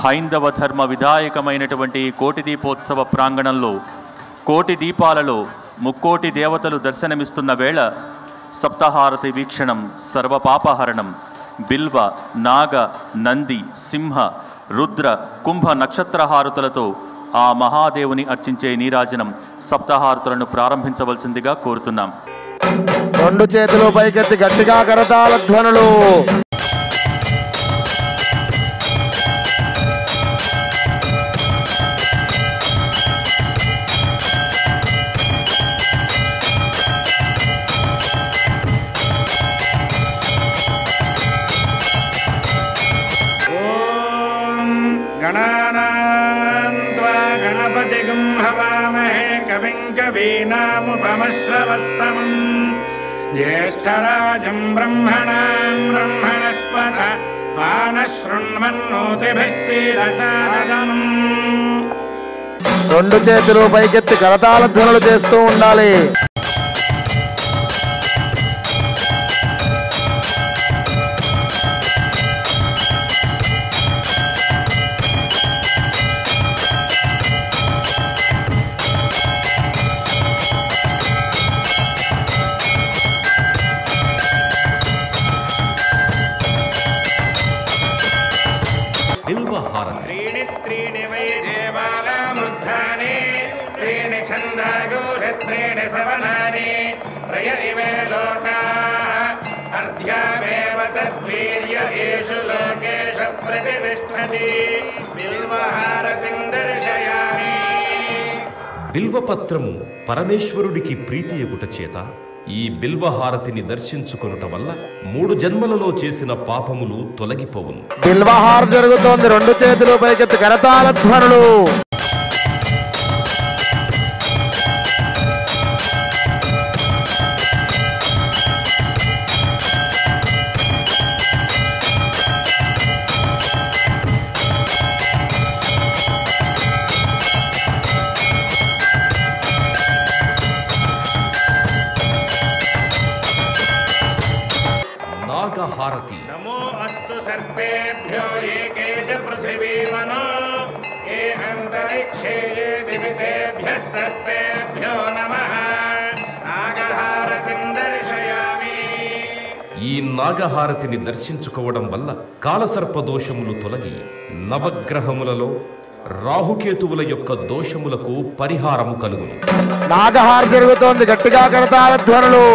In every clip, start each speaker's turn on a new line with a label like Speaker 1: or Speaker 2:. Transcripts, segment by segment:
Speaker 1: హైందవ ధర్మ విధాయకమైనటువంటి కోటి దీపోత్సవ ప్రాంగణంలో కోటి దీపాలలో ముక్కోటి దేవతలు దర్శనమిస్తున్న వేళ సప్తహారతి వీక్షణం సర్వపాపహరణం. బిల్వ, నాగ, నంది, సింహ, రుద్ర, కుంభ నక్షత్రహారతులతో ఆ మహాదేవుని అర్చించే నీరాజనం సప్తహారతులను ప్రారంభించవలసిందిగా కోరుతున్నాం.
Speaker 2: రెండు చేతులు పైకెత్తి గట్టిగా కరతాళ ధ్వనులు.
Speaker 3: गणपतिगं हवामहे कविं कवीनामुपमश्रवस्तमं ज्येष्ठराजं ब्रह्मणां ब्रह्मणस्पत आनशृण्वन्नोतिभिः सीदसादनम्.
Speaker 2: రెండు చేతులు పైకెత్తి కరతాళ ధ్వనులు చేస్తూ ఉండాలి.
Speaker 3: त्रीणि त्रीणि वै देवानामुद्धानि त्रीणि छन्दागोषत्रीणि सवनानि त्रय इमे लोकाः अर्ध्यामेव तद्वीर्य येषु लोकेश प्रतिष्ठति बिल्वहारतिं दर्शयामि.
Speaker 4: బిల్వపత్రము పరమేశ్వరుడికి ప్రీతియగుట చేత ఈ బిల్వహారతిని దర్శించుకొనుట వల్ల 3 జన్మలలో చేసిన పాపములు తొలగిపోవును.
Speaker 2: బిల్వహారతి జరుగుతోంది. రెండు చేతులు పైకెత్తి కరతాళ ధ్వనులు.
Speaker 4: నాగహారతి.
Speaker 3: नमो अस्तु सर्पेभ्यो ये के च पृथिवीमनो ये अन्तरिक्षे ये दिवितेभ्यः सर्पेभ्यो नमः. नागहारतिं दर्शयामि.
Speaker 4: ఈ నాగహారతిని దర్శించుకోవడం వల్ల కాలసర్పదోషములు తొలగి నవగ్రహములలో రాహుకేతువుల యొక్క దోషములకు పరిహారము కలుగును.
Speaker 2: నాగహారతి జరుగుతోంది. గట్టిగా కరతాళ ధ్వనులు.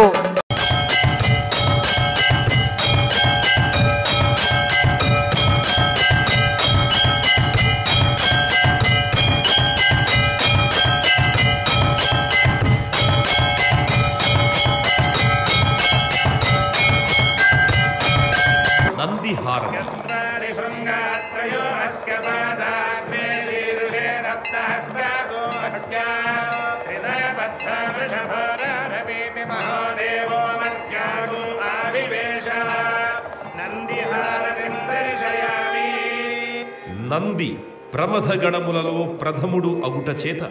Speaker 4: నందిహారతి.
Speaker 3: यत्रारि शृङ्गात्रयो अस्य पादाग्ने शीर्षे सप्तहस्तासो अस्य हृदयबद्धा वृषभोरारवीति महादेवो मर्त्यागो आविवेश. नन्दिहारतिं दर्शयामि.
Speaker 4: నంది ప్రమథ గణములలో ప్రథముడు అగుట చేత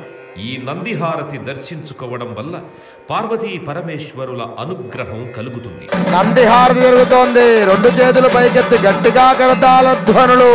Speaker 4: ఈ నందిహారతి దర్శించుకోవడం వల్ల పార్వతీ పరమేశ్వరుల అనుగ్రహం కలుగుతుంది.
Speaker 2: నందిహారతి జరుగుతోంది. రెండు చేతులు పైకెత్తి గట్టిగా కరతాళ ధ్వనులు.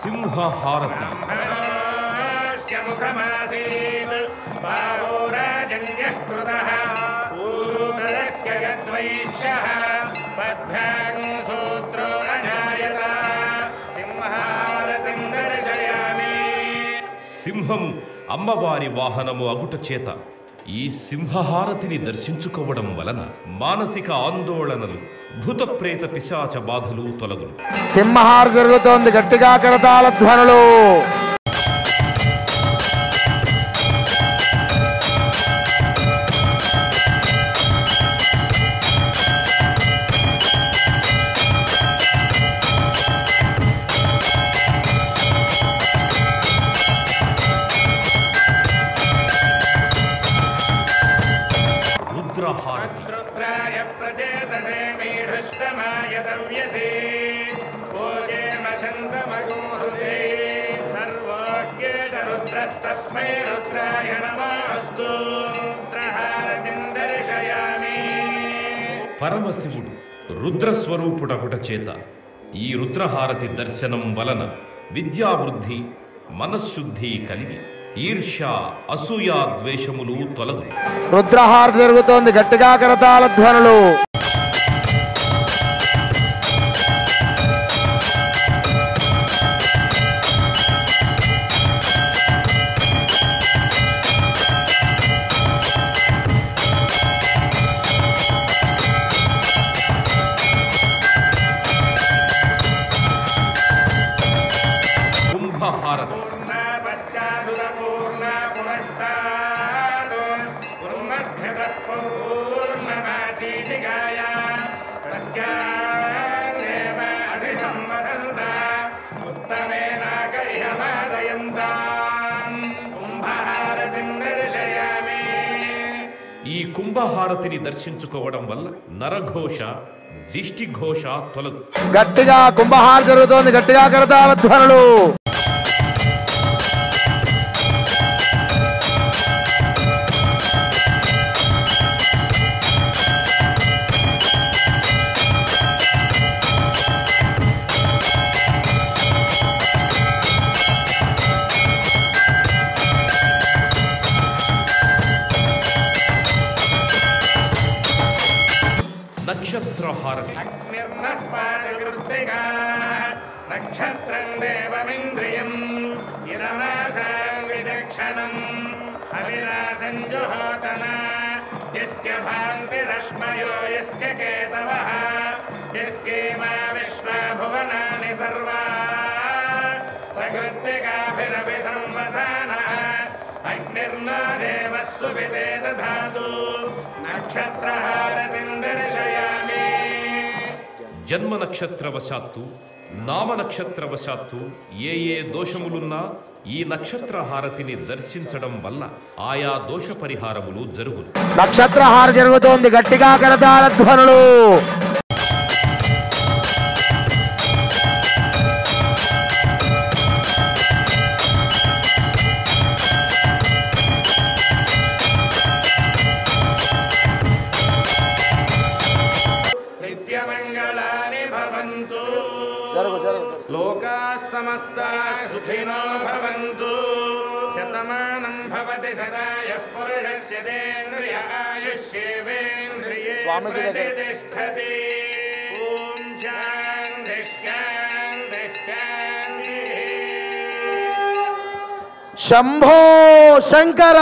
Speaker 4: సింహహారతి.
Speaker 3: ब्रह्मणस्य मुखमासीत् बाहोराजन्यः कृतः ऊरुतरस्य यद्वैश्यः पद्भ्यां सूत्रो अजायत. सिंहारतिं दर्शयामि.
Speaker 4: సింహం అమ్మవారి వాహనము అగుట చేత ఈ సింహహారతిని దర్శించుకోవడం వలన మానసిక ఆందోళనలు, భూత ప్రేత పిశాచ బాధలు తొలగును.
Speaker 2: సింహహారతి జరుగుతోంది, గట్టిగా కరతాళ ధ్వనులు.
Speaker 4: రుద్రహారతి.
Speaker 3: రుద్రాయ ప్రచేతసే మీఢుష్టమాయ దవ్యసే ఓజేమ శంతమగోహృదే సర్వోజ్ఞేష రుద్రస్తస్మై రుద్రాయ నమోస్తు. రుద్రహారతిం దర్శయామి.
Speaker 4: పరమశివుడు రుద్రస్వరూపుడగుట చేత ఈ రుద్రహారతి దర్శనం వలన విద్యావృద్ధి, మనశ్శుద్ధి కలిగి ఈర్ష్య, అసూయ, ద్వేషములు తొలగు.
Speaker 2: రుద్రహారతి జరుగుతోంది, గట్టిగా కరతాళ ధ్వనులు.
Speaker 4: కుంభహారతి.
Speaker 3: పూర్ణ పునస్తాద్ ఉన్మధ్యతః పూర్ణమాసీతికాయ సస్యాన్నేవ అధిసంవసంత ఉత్తమేనాకర్హ్యమాదయంతాం. కుంభహారతిం దర్శయామి.
Speaker 4: ఈ కుంభహారతిని దర్శించుకోవడం వల్ల నరఘోష, దిష్టిఘోష తొలగు.
Speaker 2: గట్టిగా కుంభహారతి జరుగుతోంది, గట్టిగా కరతాళ ధ్వనులు.
Speaker 4: నక్షత్రహారతి.
Speaker 3: అగ్నిర్నః పాదకృత్తికాః నక్షత్రం దేవమింద్రియం ఇదమాసాం విచక్షణం అవినాశం జుహోతన యస్య భాంతిరశ్మయో యస్య కేతవః యస్యేమా విశ్వా భువనాని సర్వా సకృత్తికాభిరపి సంవసానః అగ్నిర్నో దేవः సువితే దధాతు. నక్షత్రహారతిం దర్శయామి.
Speaker 4: జన్మ నక్షత్రవశాత్తు, నామ నక్షత్రవశాత్తు ఏ దోషములున్నా ఈ నక్షత్రహారతిని దర్శించడం వల్ల ఆయా దోష పరిహారములు జరుగును.
Speaker 2: నక్షత్రహారతి జరుగుతోంది, గట్టిగా కరతాళ ధ్వనులు.
Speaker 3: నిత్యమంగళాని భవంతు. లోకాః సమస్తాః సుఖినో భవంతు. శతమానం భవతి శతాయః పురుషస్య తేంద్రియ ఆయుష్యేవేంద్రియే ప్రతిష్ఠతి. ఓం శాంతి శాంతి శాంతి.
Speaker 2: శంభో శంకర,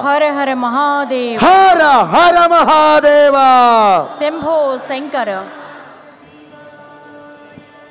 Speaker 5: హర హర మహాదేవ,
Speaker 2: హర హర మహాదేవ.
Speaker 5: శంభో శంకర.